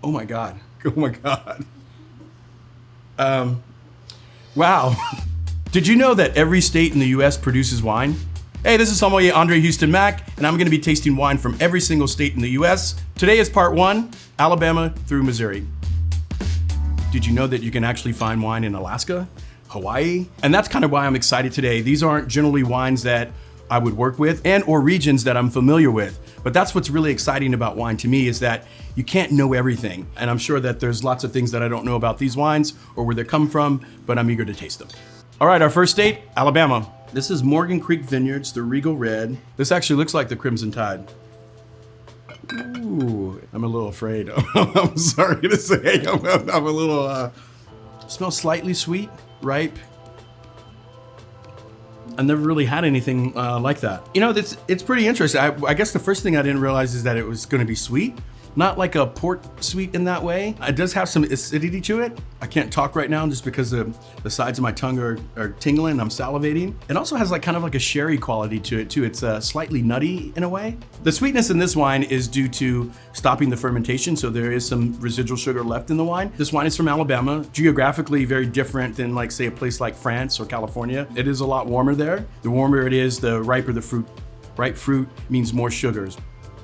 Oh my God. Oh my God. Wow. Did you know that every state in the US produces wine? Hey, this is Sommelier André Hueston Mack, and I'm gonna be tasting wine from every single state in the US. Today is part 1, Alabama through Missouri. Did you know that you can actually find wine in Alaska, Hawaii? And that's kind of why I'm excited today. These aren't generally wines that I would work with and or regions that I'm familiar with. But that's what's really exciting about wine to me, is that you can't know everything. And I'm sure that there's lots of things that I don't know about these wines or where they come from, but I'm eager to taste them. All right, our first state, Alabama. This is Morgan Creek Vineyards, the Regal Red. This actually looks like the Crimson Tide. Ooh, I'm a little afraid. I'm sorry to say, I'm a little, smells slightly sweet, ripe. I've never really had anything like that. You know, it's pretty interesting. I guess the first thing I didn't realize is that it was gonna be sweet. Not like a port sweet in that way. It does have some acidity to it. I can't talk right now just because the sides of my tongue are tingling, I'm salivating. It also has like kind of like a sherry quality to it too. It's slightly nutty in a way. The sweetness in this wine is due to stopping the fermentation, so there is some residual sugar left in the wine. This wine is from Alabama, geographically very different than like say a place like France or California. It is a lot warmer there. The warmer it is, the riper the fruit. Ripe fruit means more sugars.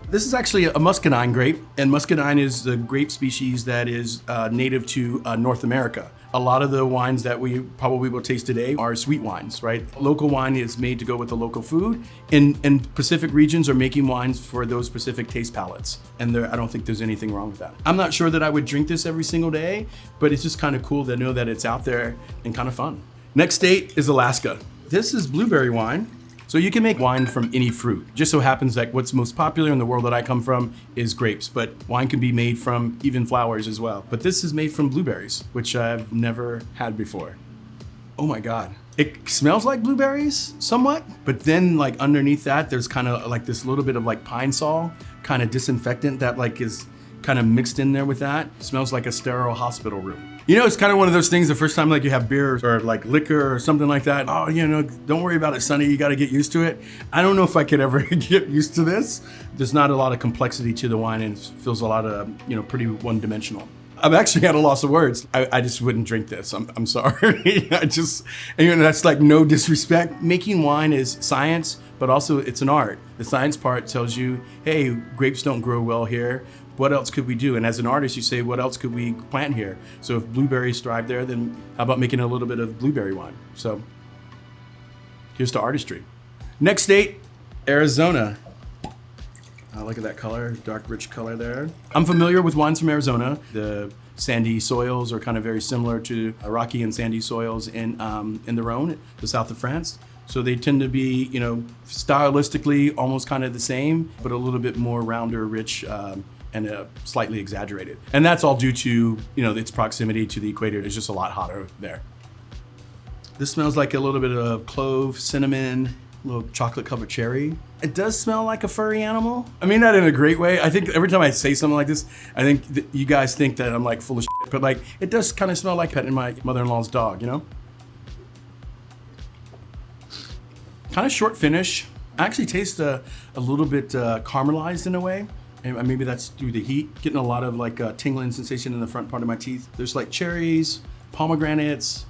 This is actually a muscadine grape, and muscadine is the grape species that is native to North America. A lot of the wines that we probably will taste today are sweet wines, right? Local wine is made to go with the local food, and Pacific regions are making wines for those specific taste palettes. And I don't think there's anything wrong with that. I'm not sure that I would drink this every single day, but it's just kind of cool to know that it's out there and kind of fun. Next state is Alaska. This is blueberry wine. So you can make wine from any fruit. Just so happens that what's most popular in the world that I come from is grapes, but wine can be made from even flowers as well. But this is made from blueberries, which I've never had before. Oh my God. It smells like blueberries somewhat, but then like underneath that, there's kind of like this little bit of like pine sol, kind of disinfectant that like is kind of mixed in there with that. It smells like a sterile hospital room. You know, it's kind of one of those things, the first time like you have beer or like liquor or something like that, oh, you know, don't worry about it, Sonny, you got to get used to it. I don't know if I could ever get used to this. There's not a lot of complexity to the wine, and it feels a lot of, you know, pretty one-dimensional. I've actually had a loss of words. I just wouldn't drink this. I'm sorry. You know, that's like no disrespect. Making wine is science, but also it's an art. The science part tells you, hey, grapes don't grow well here. What else could we do? And as an artist, you say, what else could we plant here? So if blueberries thrive there, then how about making a little bit of blueberry wine? So here's to artistry. Next state, Arizona. Look at that color, dark, rich color there. I'm familiar with wines from Arizona. The sandy soils are kind of very similar to rocky and sandy soils in the Rhone, the south of France. So they tend to be, you know, stylistically almost kind of the same, but a little bit more rounder, rich, and slightly exaggerated. And that's all due to, you know, its proximity to the equator. It's just a lot hotter there. This smells like a little bit of clove, cinnamon, a little chocolate covered cherry. It does smell like a furry animal. I mean that in a great way. I think every time I say something like this, I think that you guys think that I'm like full of shit, but like it does kind of smell like petting my mother-in-law's dog, you know? Kind of short finish. I actually taste a little bit caramelized in a way. And maybe that's through the heat. Getting a lot of like tingling sensation in the front part of my teeth. There's like cherries, pomegranates.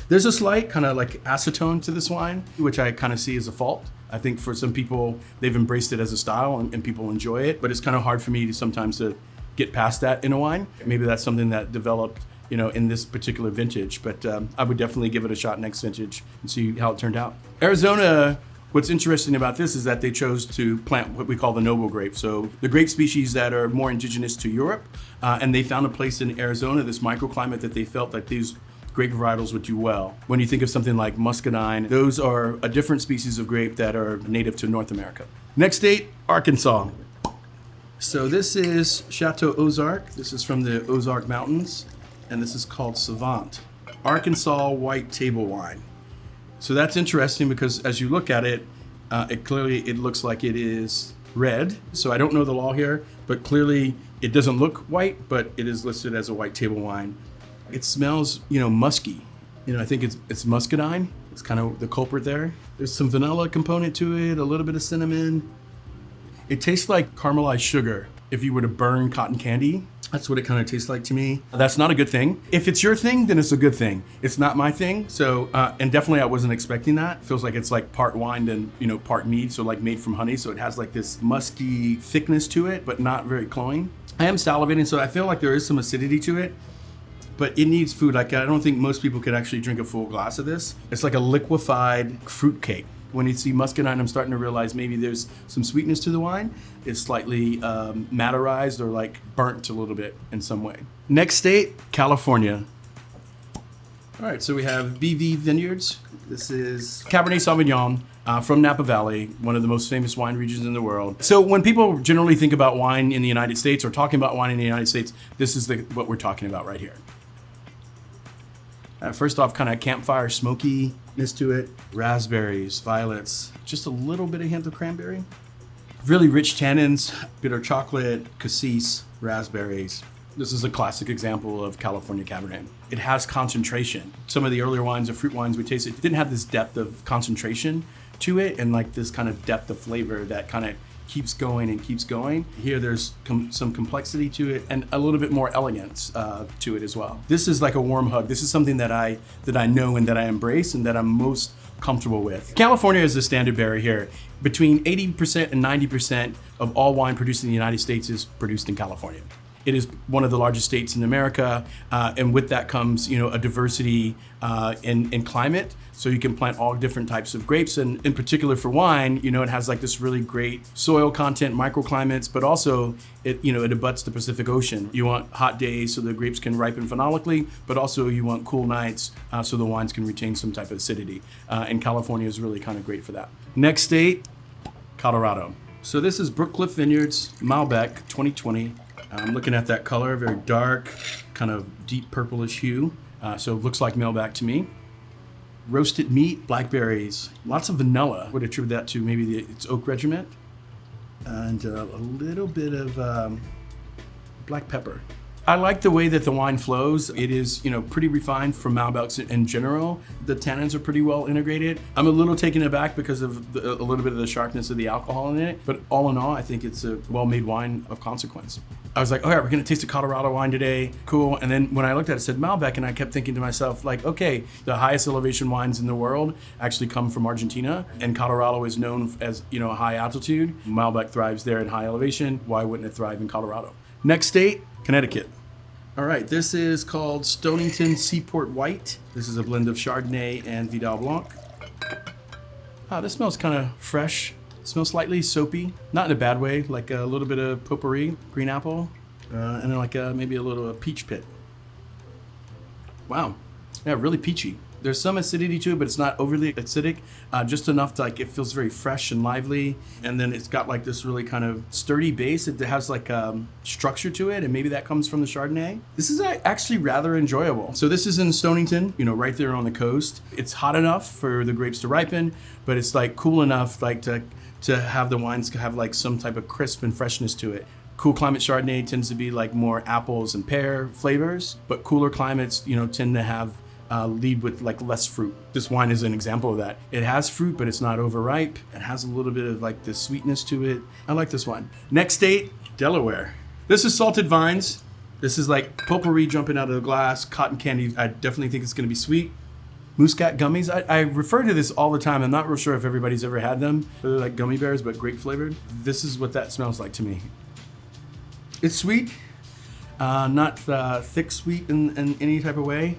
There's a slight kind of like acetone to this wine, which I kind of see as a fault. I think for some people, they've embraced it as a style and people enjoy it, but it's kind of hard for me to sometimes to get past that in a wine. Maybe that's something that developed, you know, in this particular vintage, but I would definitely give it a shot next vintage and see how it turned out. Arizona, what's interesting about this is that they chose to plant what we call the noble grape. So the grape species that are more indigenous to Europe, and they found a place in Arizona, this microclimate that they felt that these grape varietals would do well. When you think of something like muscadine, those are a different species of grape that are native to North America. Next state, Arkansas. So this is Chateau Ozark. This is from the Ozark Mountains, and this is called Savant. Arkansas white table wine. So that's interesting because as you look at it, it looks like it is red. So I don't know the law here, but clearly it doesn't look white, but it is listed as a white table wine. It smells, you know, musky. You know, I think it's muscadine. It's kind of the culprit there. There's some vanilla component to it, a little bit of cinnamon. It tastes like caramelized sugar. if you were to burn cotton candy. That's what it kind of tastes like to me. That's not a good thing. If it's your thing, then it's a good thing. It's not my thing. So, and definitely I wasn't expecting that. It feels like it's like part wine and, you know, part mead. So like made from honey. So it has like this musky thickness to it, but not very cloying. I am salivating, so I feel like there is some acidity to it, but it needs food. Like, I don't think most people could actually drink a full glass of this. It's like a liquefied fruit cake. When you see muscadine, I'm starting to realize maybe there's some sweetness to the wine. It's slightly matterized or like burnt a little bit in some way. Next state, California. All right, so we have BV Vineyards. This is Cabernet Sauvignon from Napa Valley, one of the most famous wine regions in the world. So when people generally think about wine in the United States or talking about wine in the United States, this is what we're talking about right here. First off, kind of campfire smokiness to it. Raspberries, violets, just a little bit of hint of cranberry. Really rich tannins, bitter chocolate, cassis, raspberries. This is a classic example of California Cabernet. It has concentration. Some of the earlier wines or fruit wines we tasted didn't have this depth of concentration to it and like this kind of depth of flavor that kind of keeps going and keeps going. Here there's some complexity to it and a little bit more elegance to it as well. This is like a warm hug. This is something that I know and that I embrace and that I'm most comfortable with. California is the standard bearer here. Between 80% and 90% of all wine produced in the United States is produced in California. It is one of the largest states in America, and with that comes, you know, a diversity in climate. So you can plant all different types of grapes, and in particular for wine, you know, it has like this really great soil content, microclimates, but also it abuts the Pacific Ocean. You want hot days so the grapes can ripen phenolically, but also you want cool nights so the wines can retain some type of acidity. And California is really kind of great for that. Next state, Colorado. So this is Brookcliff Vineyards Malbec 2020. I'm looking at that color, very dark, kind of deep purplish hue. So it looks like Malbec to me. Roasted meat, blackberries, lots of vanilla. Would attribute that to maybe its oak regiment. And a little bit of black pepper. I like the way that the wine flows. It is, you know, pretty refined for Malbecs in general. The tannins are pretty well integrated. I'm a little taken aback because of a little bit of the sharpness of the alcohol in it. But all in all, I think it's a well-made wine of consequence. I was like, all right, we're gonna taste a Colorado wine today. Cool. And then when I looked at it, it said Malbec, and I kept thinking to myself, like, okay, the highest elevation wines in the world actually come from Argentina, and Colorado is known as, you know, high altitude. Malbec thrives there in high elevation. Why wouldn't it thrive in Colorado? Next state, Connecticut. All right, this is called Stonington Seaport White. This is a blend of Chardonnay and Vidal Blanc. This smells kind of fresh. It smells slightly soapy, not in a bad way, like a little bit of potpourri, green apple, and then like maybe a little peach pit. Wow, yeah, really peachy. There's some acidity to it, but it's not overly acidic, just enough to like, it feels very fresh and lively. And then it's got like this really kind of sturdy base. It has like structure to it, and maybe that comes from the Chardonnay. This is actually rather enjoyable. So this is in Stonington, you know, right there on the coast. It's hot enough for the grapes to ripen, but it's like cool enough like to have the wines have like some type of crisp and freshness to it. Cool climate Chardonnay tends to be like more apples and pear flavors, but cooler climates, you know, tend to have lead with like less fruit. This wine is an example of that. It has fruit, but it's not overripe. It has a little bit of like the sweetness to it. I like this wine. Next state, Delaware. This is Salted Vines. This is like potpourri jumping out of the glass, cotton candy. I definitely think it's gonna be sweet. Muscat gummies. I refer to this all the time. I'm not real sure if everybody's ever had them. They're like gummy bears, but grape flavored. This is what that smells like to me. It's sweet, not thick sweet in any type of way.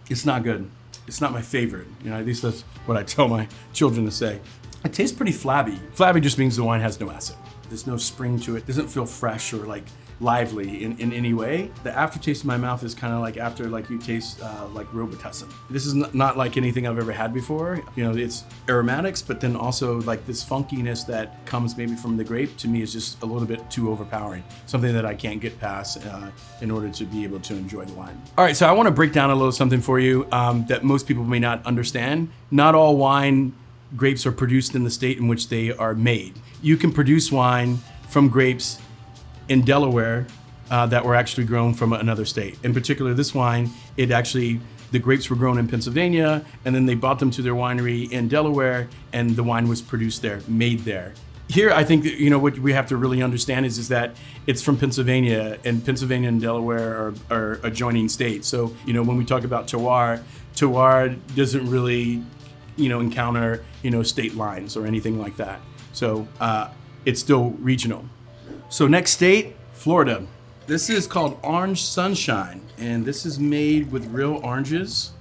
It's not good. It's not my favorite. You know, at least that's what I tell my children to say. It tastes pretty flabby. Flabby just means the wine has no acid. There's no spring to it. It doesn't feel fresh or like lively in any way. The aftertaste in my mouth is kind of like after like you taste like Robitussin. This is not like anything I've ever had before. You know, it's aromatics, but then also like this funkiness that comes maybe from the grape to me is just a little bit too overpowering. Something that I can't get past in order to be able to enjoy the wine. All right, so I want to break down a little something for you that most people may not understand. Not all wine grapes are produced in the state in which they are made. You can produce wine from grapes in Delaware that were actually grown from another state. In particular, this wine, the grapes were grown in Pennsylvania, and then they brought them to their winery in Delaware, and the wine was produced there, made there. Here, I think that, what we have to really understand is that it's from Pennsylvania, and Pennsylvania and Delaware are adjoining states. So, when we talk about terroir doesn't really, encounter, state lines or anything like that. So it's still regional. So next state, Florida. This is called Orange Sunshine, and this is made with real oranges.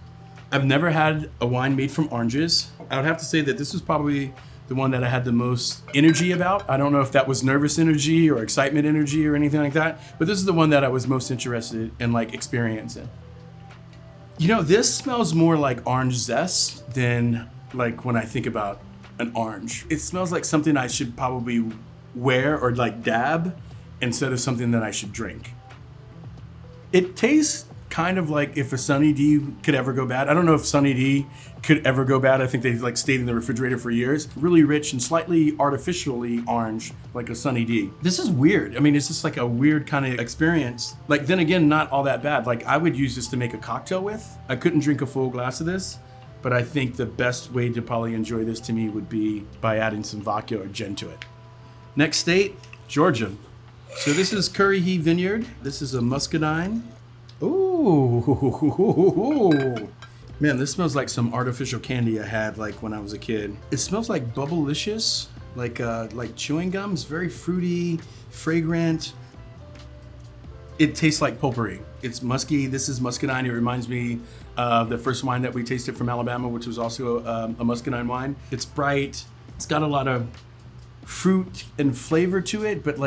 I've never had a wine made from oranges. I would have to say that this was probably the one that I had the most energy about. I don't know if that was nervous energy or excitement energy or anything like that, but this is the one that I was most interested in experiencing. This smells more like orange zest than when I think about an orange. It smells like something I should probably wear or dab instead of something that I should drink. It tastes kind of like if a Sunny D could ever go bad. I don't know if Sunny D could ever go bad. I think they've stayed in the refrigerator for years. Really rich and slightly artificially orange, like a Sunny D. This is weird. I mean, it's just a weird kind of experience. Then again, not all that bad. I would use this to make a cocktail with. I couldn't drink a full glass of this, but I think the best way to probably enjoy this to me would be by adding some vodka or gin to it. Next state, Georgia. So this is Curry Heave Vineyard. This is a muscadine. Ooh, man, this smells like some artificial candy I had when I was a kid. It smells like Bubblicious, like chewing gum. It's very fruity, fragrant. It tastes like potpourri. It's musky. This is muscadine. It reminds me of the first wine that we tasted from Alabama, which was also a muscadine wine. It's bright. It's got a lot of fruit and flavor to it, but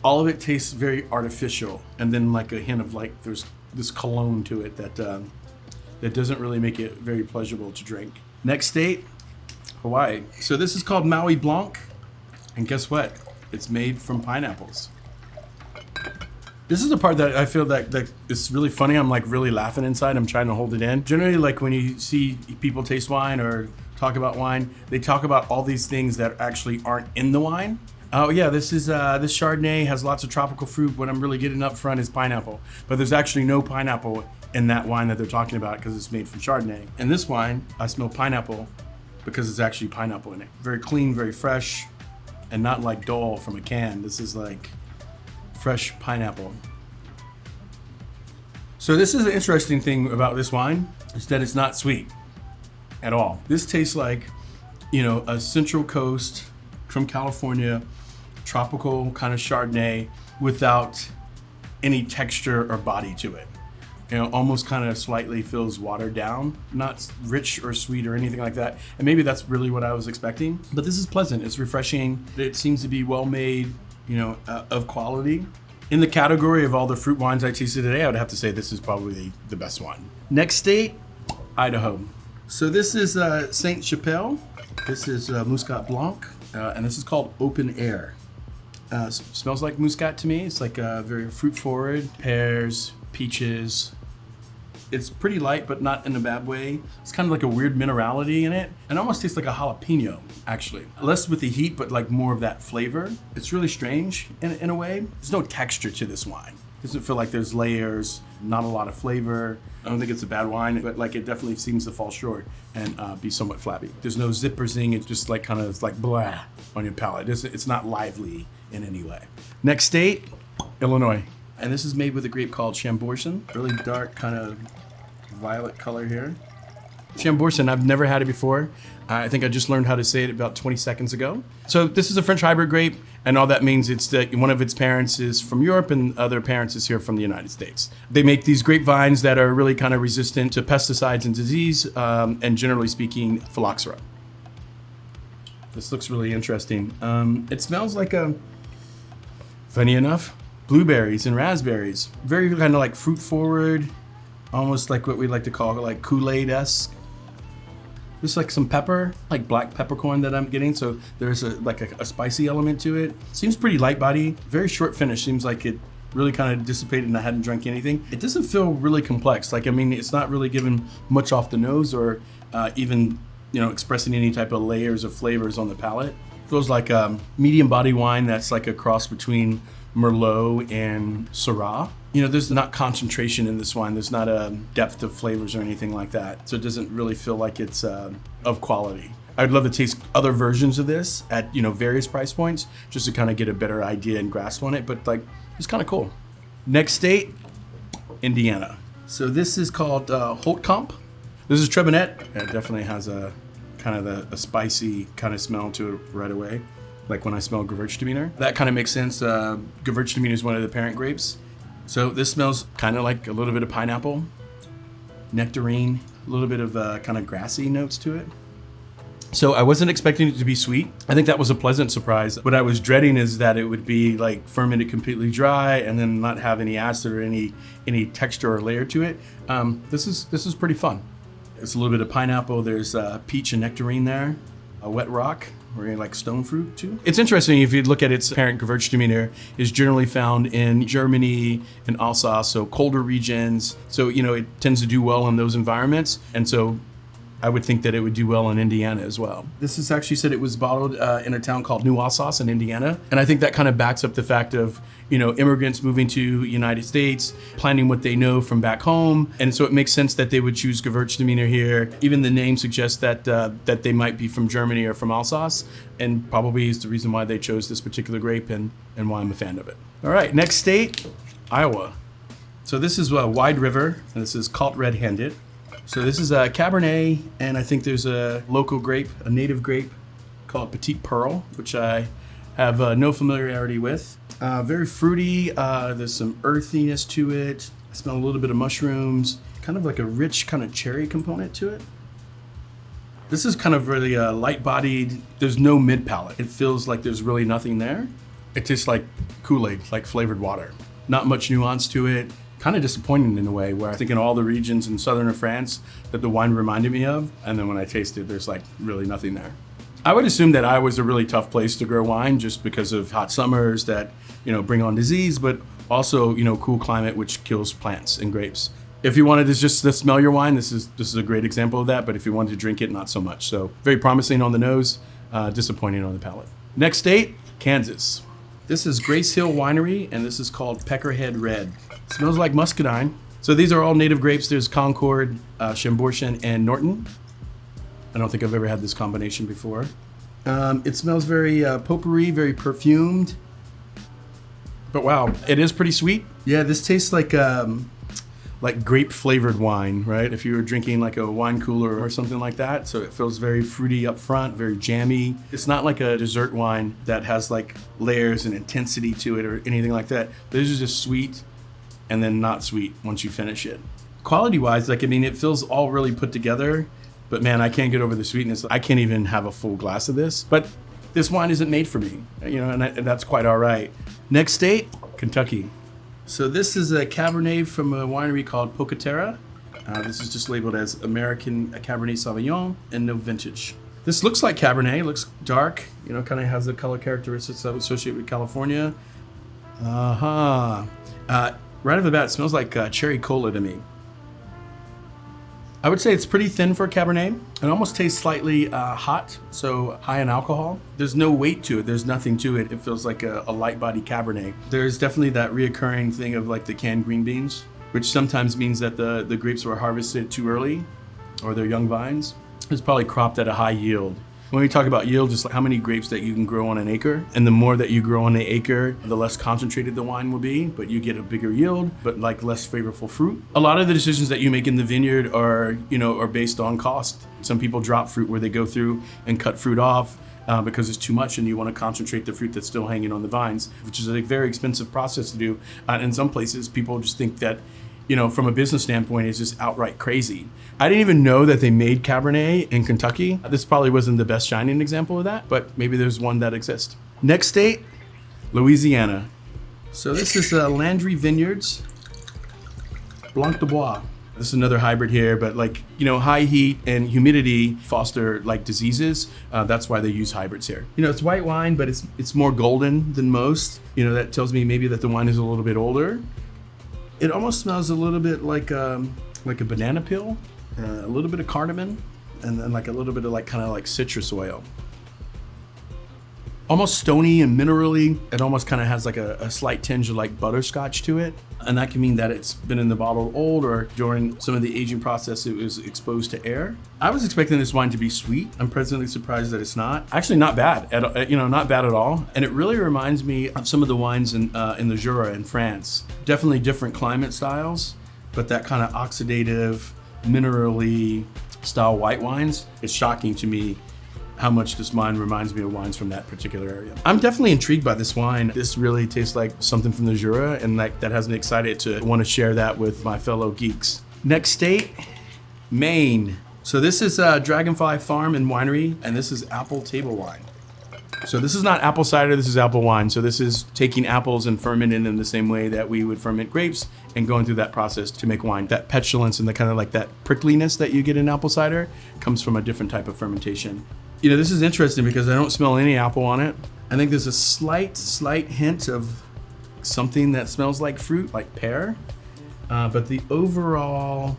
all of it tastes very artificial, and then a hint of there's this cologne to it that doesn't really make it very pleasurable to drink. Next state, Hawaii. So this is called Maui Blanc, and guess what? It's made from pineapples. This is the part that I feel that it's really funny. I'm really laughing inside. I'm trying to hold it in. Generally, when you see people taste wine or talk about wine, they talk about all these things that actually aren't in the wine. Oh yeah, this Chardonnay has lots of tropical fruit. What I'm really getting up front is pineapple, but there's actually no pineapple in that wine that they're talking about because it's made from Chardonnay. In this wine, I smell pineapple because it's actually pineapple in it. Very clean, very fresh, and not dull from a can. This is fresh pineapple. So this is the interesting thing about this wine is that it's not sweet at all. This tastes like, a Central Coast from California, tropical kind of Chardonnay without any texture or body to it. Almost kind of slightly feels watered down, not rich or sweet or anything like that. And maybe that's really what I was expecting. But this is pleasant. It's refreshing. It seems to be well made, of quality. In the category of all the fruit wines I tasted today, I would have to say this is probably the best one. Next state, Idaho. So this is Saint Chapelle. This is Muscat Blanc. And this is called Open Air. Smells like muscat to me. It's very fruit forward, pears, peaches. It's pretty light, but not in a bad way. It's kind of a weird minerality in it. And almost tastes like a jalapeno, actually. Less with the heat, but more of that flavor. It's really strange in a way. There's no texture to this wine. It doesn't feel like there's layers, not a lot of flavor. I don't think it's a bad wine, but it definitely seems to fall short and be somewhat flabby. There's no zipper zing. It's just blah on your palate. It's not lively in any way. Next state, Illinois. And this is made with a grape called Chambourcin. Really dark kind of violet color here. Chambourcin, I've never had it before. I think I just learned how to say it about 20 seconds ago. So this is a French hybrid grape, and all that means it's that one of its parents is from Europe and other parents is here from the United States. They make these grapevines that are really kind of resistant to pesticides and disease, and generally speaking, phylloxera. This looks really interesting. It smells funny enough, blueberries and raspberries. Very kind of fruit forward, almost what we like to call Kool-Aid-esque. There's some pepper, black peppercorn that I'm getting. So there's a spicy element to it. Seems pretty light body, very short finish. Seems like it really kind of dissipated and I hadn't drank anything. It doesn't feel really complex. It's not really giving much off the nose or even, expressing any type of layers of flavors on the palate. Feels like a medium body wine that's a cross between Merlot and Syrah. There's not concentration in this wine. There's not a depth of flavors or anything like that. So it doesn't really feel like it's of quality. I'd love to taste other versions of this at, various price points just to kind of get a better idea and grasp on it. But like, it's kind of cool. Next state, Indiana. So this is called Holtkamp. This is Trebinette. It definitely has a kind of a spicy kind of smell to it right away. Like when I smell Gewürztraminer. That kind of makes sense. Gewürztraminer is one of the parent grapes. So this smells kind of like a little bit of pineapple, nectarine, a little bit of kind of grassy notes to it. So I wasn't expecting it to be sweet. I think that was a pleasant surprise. What I was dreading is that it would be like fermented completely dry and then not have any acid or any texture or layer to it. This is pretty fun. It's a little bit of pineapple. There's peach and nectarine there, a wet rock, or like stone fruit too. It's interesting if you look at its parent Gewürztraminer is generally found in Germany and Alsace, so colder regions. So, it tends to do well in those environments. And so I would think that it would do well in Indiana as well. This is actually said it was bottled in a town called New Alsace in Indiana. And I think that kind of backs up the fact of, immigrants moving to United States, planting what they know from back home. And so it makes sense that they would choose Gewürztraminer here. Even the name suggests that they might be from Germany or from Alsace, and probably is the reason why they chose this particular grape and why I'm a fan of it. All right, next state, Iowa. So this is Wide River, and this is Calt Red-Handed. So this is a Cabernet, and I think there's a local grape, a native grape called Petite Pearl, which I have no familiarity with. Very fruity, there's some earthiness to it. I smell a little bit of mushrooms, kind of like a rich kind of cherry component to it. This is kind of really light-bodied, there's no mid-palate. It feels like there's really nothing there. It tastes like Kool-Aid, like flavored water. Not much nuance to it. Kind of disappointing in a way, where I think in all the regions in southern France that the wine reminded me of, and then when I tasted, there's like really nothing there. I would assume that Iowa's a really tough place to grow wine just because of hot summers that, bring on disease, but also, cool climate which kills plants and grapes. If you wanted to just to smell your wine, this is a great example of that, but if you wanted to drink it, not so much. So very promising on the nose, disappointing on the palate. Next state, Kansas. This is Grace Hill Winery, and this is called Peckerhead Red. Smells like muscadine. So these are all native grapes. There's Concord, Chambourchin, and Norton. I don't think I've ever had this combination before. It smells very potpourri, very perfumed. But wow, it is pretty sweet. Yeah, this tastes like grape flavored wine, right? If you were drinking like a wine cooler or something like that. So it feels very fruity up front, very jammy. It's not like a dessert wine that has like layers and intensity to it or anything like that. This is just sweet and then not sweet once you finish it. Quality-wise, it feels all really put together, but man, I can't get over the sweetness. I can't even have a full glass of this, but this wine isn't made for me, and that's quite all right. Next state, Kentucky. So this is a Cabernet from a winery called Pocatera. This is just labeled as American Cabernet Sauvignon and no vintage. This looks like Cabernet, looks dark, kind of has the color characteristics I would associate with California. Right off the bat, it smells like cherry cola to me. I would say it's pretty thin for a Cabernet. It almost tastes slightly hot, so high in alcohol. There's no weight to it. There's nothing to it. It feels like a light body Cabernet. There's definitely that reoccurring thing of like the canned green beans, which sometimes means that the grapes were harvested too early or they're young vines. It's probably cropped at a high yield. When we talk about yield, it's like how many grapes that you can grow on an acre. And the more that you grow on an acre, the less concentrated the wine will be, but you get a bigger yield, but like less flavorful fruit. A lot of the decisions that you make in the vineyard are based on cost. Some people drop fruit where they go through and cut fruit off because it's too much and you want to concentrate the fruit that's still hanging on the vines, which is a very expensive process to do. In some places, people just think that from a business standpoint, it's just outright crazy. I didn't even know that they made Cabernet in Kentucky. This probably wasn't the best shining example of that, but maybe there's one that exists. Next state, Louisiana. So this is Landry Vineyards, Blanc de Bois. This is another hybrid here, but high heat and humidity foster diseases. That's why they use hybrids here. It's white wine, but it's more golden than most. That tells me maybe that the wine is a little bit older. It almost smells a little bit like a banana peel, a little bit of cardamom, and then a little bit of kind of citrus oil. almost stony and minerally. It almost kind of has like a slight tinge of like butterscotch to it. And that can mean that it's been in the bottle old, or during some of the aging process, it was exposed to air. I was expecting this wine to be sweet. I'm pleasantly surprised that it's not. Actually, not bad, not bad at all. And it really reminds me of some of the wines in the Jura in France. Definitely different climate styles, but that kind of oxidative, minerally style white wines. It's shocking to me how much this wine reminds me of wines from that particular area. I'm definitely intrigued by this wine. This really tastes like something from the Jura, and like that has me excited to want to share that with my fellow geeks. Next state, Maine. So this is Dragonfly Farm and Winery, and this is apple table wine. So this is not apple cider, this is apple wine. So this is taking apples and fermenting them the same way that we would ferment grapes and going through that process to make wine. That petulance and the kind of like that prickliness that you get in apple cider comes from a different type of fermentation. You know, this is interesting because I don't smell any apple on it. I think there's a slight hint of something that smells like fruit, like pear. But the overall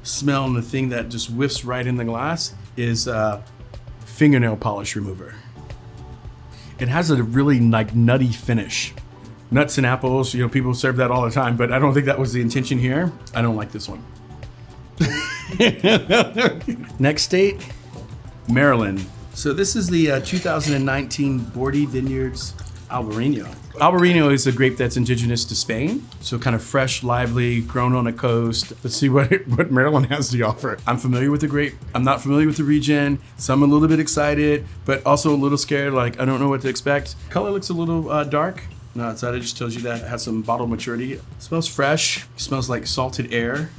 smell and the thing that just whiffs right in the glass is fingernail polish remover. It has a really like nutty finish. Nuts and apples, you know, people serve that all the time, but I don't think that was the intention here. I don't like this one. Next state, Maryland. So this is the 2019 Bordy Vineyards Albarino. Albarino is a grape that's indigenous to Spain. So kind of fresh, lively, grown on a coast. Let's see what Maryland has to offer. I'm familiar with the grape. I'm not familiar with the region. So I'm a little bit excited, but also a little scared. Like, I don't know what to expect. Color looks a little dark. No, outside it just tells you that it has some bottle maturity. It smells fresh. It smells like salted air.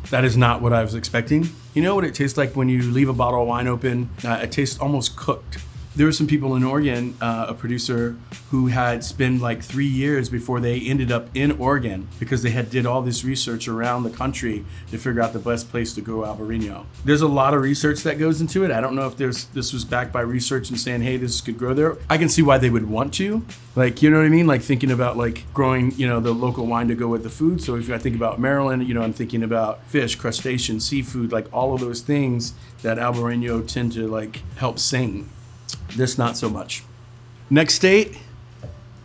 That is not what I was expecting. You know what it tastes like when you leave a bottle of wine open? It tastes almost cooked. There were some people in Oregon, a producer, who had spent like 3 years before they ended up in Oregon because they had did all this research around the country to figure out the best place to grow Albarino. There's a lot of research that goes into it. I don't know if this was backed by research and saying, hey, this could grow there. I can see why they would want to. Like, you know what I mean? Like thinking about like growing, you know, the local wine to go with the food. So if I think about Maryland, you know, I'm thinking about fish, crustaceans, seafood, like all of those things that Albarino tend to like help sing. This not so much. Next state,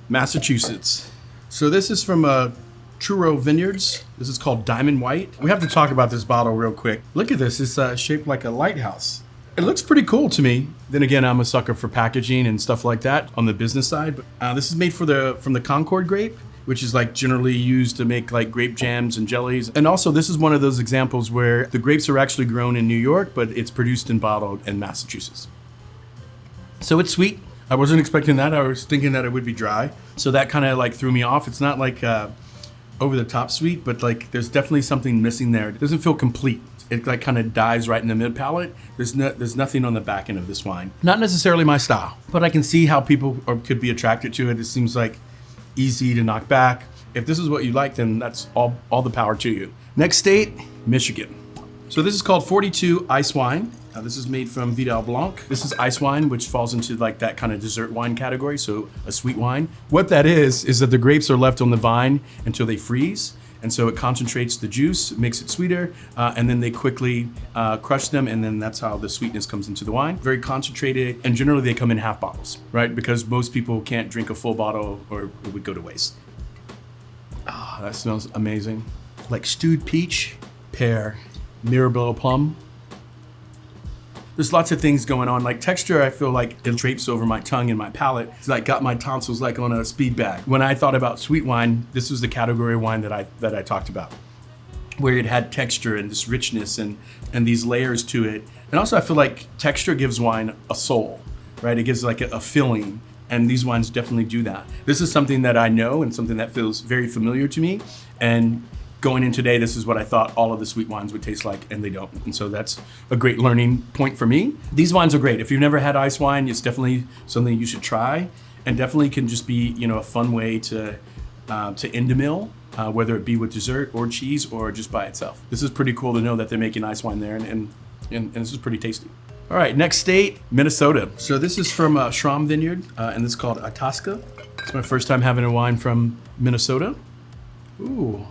Massachusetts. So this is from Truro Vineyards. This is called Diamond White. We have to talk about this bottle real quick. Look at this. It's shaped like a lighthouse. It looks pretty cool to me. Then again, I'm a sucker for packaging and stuff like that on the business side. But this is made from the Concord grape, which is like generally used to make like grape jams and jellies. And also this is one of those examples where the grapes are actually grown in New York, but it's produced and bottled in Massachusetts. So it's sweet. I wasn't expecting that. I was thinking that it would be dry. So that kind of like threw me off. It's not like over the top sweet, but like there's definitely something missing there. It doesn't feel complete. It like kind of dies right in the mid palate. There's nothing on the back end of this wine. Not necessarily my style, but I can see how people could be attracted to it. It seems like easy to knock back. If this is what you like, then that's all the power to you. Next state, Michigan. So this is called 42 Ice Wine. This is made from Vidal Blanc. This is ice wine, which falls into like that kind of dessert wine category, so a sweet wine. What that is that the grapes are left on the vine until they freeze, and so it concentrates the juice, makes it sweeter, and then they quickly crush them, and then that's how the sweetness comes into the wine. Very concentrated, and generally they come in half bottles, right? Because most people can't drink a full bottle or it would go to waste. Ah, that smells amazing. Like stewed peach, pear, Mirabelle plum. There's lots of things going on. Like texture, I feel like it drapes over my tongue and my palate. It's like got my tonsils like on a speed bag. When I thought about sweet wine, this was the category of wine that I talked about, where it had texture and this richness and these layers to it. And also I feel like texture gives wine a soul, right? It gives like a feeling, and these wines definitely do that. This is something that I know and something that feels very familiar to me. And going in today, this is what I thought all of the sweet wines would taste like, and they don't. And so that's a great learning point for me. These wines are great. If you've never had ice wine, it's definitely something you should try, and definitely can just be, you know, a fun way to end a meal, whether it be with dessert or cheese or just by itself. This is pretty cool to know that they're making ice wine there, and this is pretty tasty. All right, next state, Minnesota. So this is from Schramm Vineyard, and this is called Itasca. It's my first time having a wine from Minnesota. Ooh.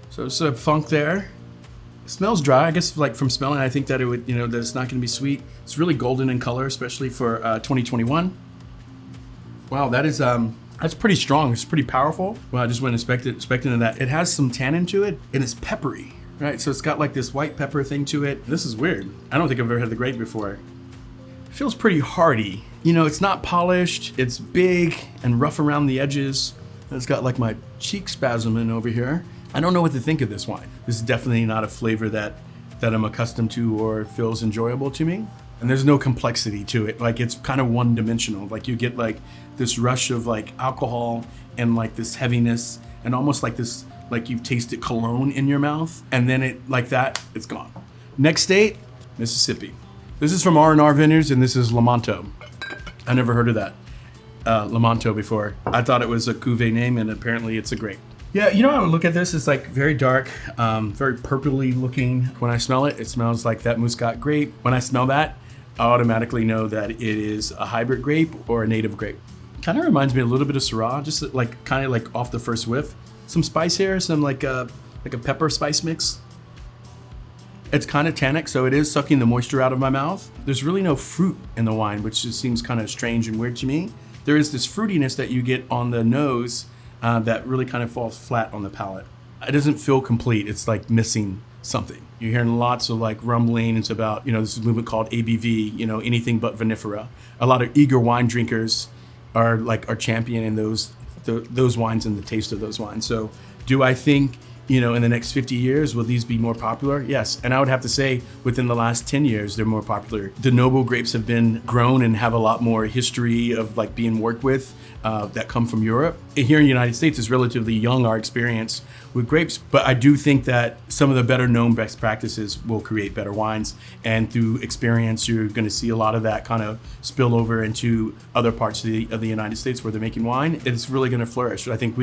So it's a funk there. It smells dry. I guess like from smelling, I think that it would, you know, that it's not going to be sweet. It's really golden in color, especially for 2021. Wow, that's pretty strong. It's pretty powerful. Well, I just went expecting that. It has some tannin to it, and it's peppery, right? So it's got like this white pepper thing to it. This is weird. I don't think I've ever had the grape before. It feels pretty hearty. You know, it's not polished. It's big and rough around the edges. It's got like my cheek spasming over here. I don't know what to think of this wine. This is definitely not a flavor that I'm accustomed to or feels enjoyable to me. And there's no complexity to it. Like, it's kind of one-dimensional. Like, you get like this rush of like alcohol and like this heaviness and almost like this, like you've tasted cologne in your mouth, and then it like that, it's gone. Next state, Mississippi. This is from R&R Vineyards, and this is Lamonto. I never heard of that Lamonto before. I thought it was a cuvee name, and apparently it's a grape. Yeah, you know how I look at this? It's like very dark, very purpley looking. When I smell it, it smells like that Muscat grape. When I smell that, I automatically know that it is a hybrid grape or a native grape. Kind of reminds me a little bit of Syrah, just like kind of like off the first whiff. Some spice here, some like a pepper spice mix. It's kind of tannic, so it is sucking the moisture out of my mouth. There's really no fruit in the wine, which just seems kind of strange and weird to me. There is this fruitiness that you get on the nose that really kind of falls flat on the palate. It doesn't feel complete. It's like missing something. You're hearing lots of like rumbling. It's about, this is a movement called ABV, anything but vinifera. A lot of eager wine drinkers are championing those wines and the taste of those wines. So do I think, in the next 50 years, will these be more popular? Yes. And I would have to say within the last 10 years, they're more popular. The noble grapes have been grown and have a lot more history of like being worked with that come from Europe. Here in the United States, it's relatively young, our experience with grapes, but I do think that some of the better known best practices will create better wines. And through experience, you're going to see a lot of that kind of spill over into other parts of the United States where they're making wine. It's really going to flourish. I think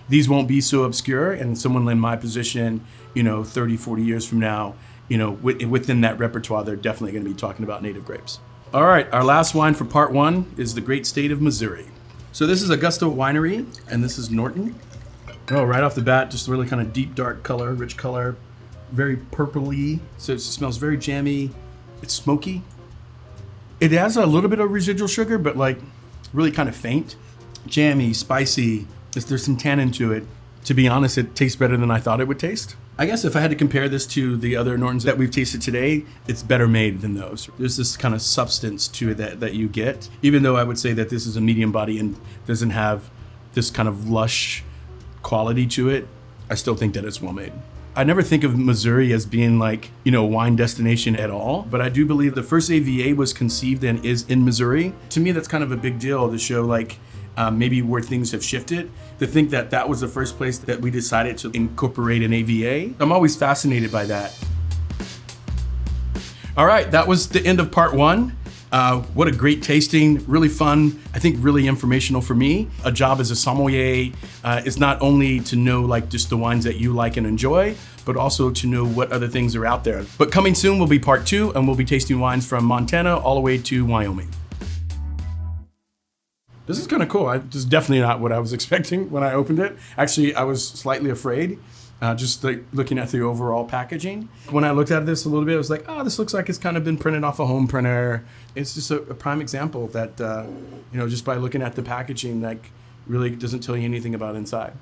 these won't be so obscure, and someone in my position, 30, 40 years from now, within that repertoire, they're definitely going to be talking about native grapes. All right, our last wine for part one is the great state of Missouri. So this is Augusta Winery, and this is Norton. Oh, right off the bat, just really kind of deep, dark color, rich color, very purpley. So it smells very jammy. It's smoky. It has a little bit of residual sugar, but like really kind of faint. Jammy, spicy. There's some tannin to it. To be honest, it tastes better than I thought it would taste. I guess if I had to compare this to the other Nortons that we've tasted today, it's better made than those. There's this kind of substance to it that you get, even though I would say that this is a medium body and doesn't have this kind of lush quality to it. I still think that it's well made. I never think of Missouri as being like, a wine destination at all, but I do believe the first AVA was conceived and is in Missouri. To me, that's kind of a big deal to show like maybe where things have shifted. To think that was the first place that we decided to incorporate an AVA. I'm always fascinated by that. All right, that was the end of part one. What a great tasting, really fun, I think really informational for me. A job as a sommelier is not only to know like just the wines that you like and enjoy, but also to know what other things are out there. But coming soon will be part two, and we'll be tasting wines from Montana all the way to Wyoming. This is kind of cool. This is definitely not what I was expecting when I opened it. Actually, I was slightly afraid, just like looking at the overall packaging. When I looked at this a little bit, I was like, oh, this looks like it's kind of been printed off a home printer. It's just a prime example that, just by looking at the packaging, like really doesn't tell you anything about inside.